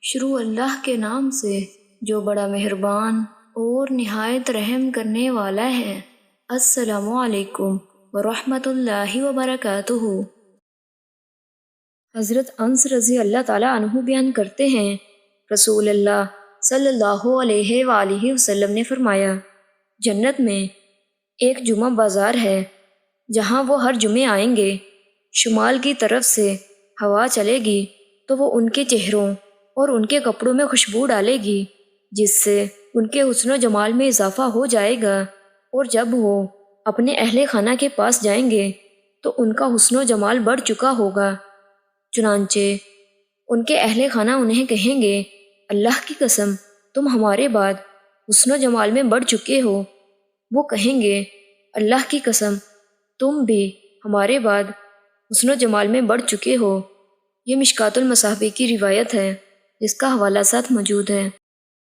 شروع اللہ کے نام سے جو بڑا مہربان اور نہایت رحم کرنے والا ہے۔ السلام علیکم ورحمۃ اللہ وبرکاتہ۔ حضرت انس رضی اللہ تعالیٰ عنہ بیان کرتے ہیں، رسول اللہ صلی اللہ علیہ وآلہ وسلم نے فرمایا، جنت میں ایک جمعہ بازار ہے جہاں وہ ہر جمعے آئیں گے۔ شمال کی طرف سے ہوا چلے گی تو وہ ان کے چہروں اور ان کے کپڑوں میں خوشبو ڈالے گی، جس سے ان کے حسن و جمال میں اضافہ ہو جائے گا، اور جب وہ اپنے اہل خانہ کے پاس جائیں گے تو ان کا حسن و جمال بڑھ چکا ہوگا۔ چنانچہ ان کے اہل خانہ انہیں کہیں گے، اللہ کی قسم تم ہمارے بعد حسن و جمال میں بڑھ چکے ہو۔ وہ کہیں گے، اللہ کی قسم تم بھی ہمارے بعد حسن و جمال میں بڑھ چکے ہو۔ یہ مشکوٰۃ المصابیح کی روایت ہے، جس کا حوالہ ساتھ موجود ہے۔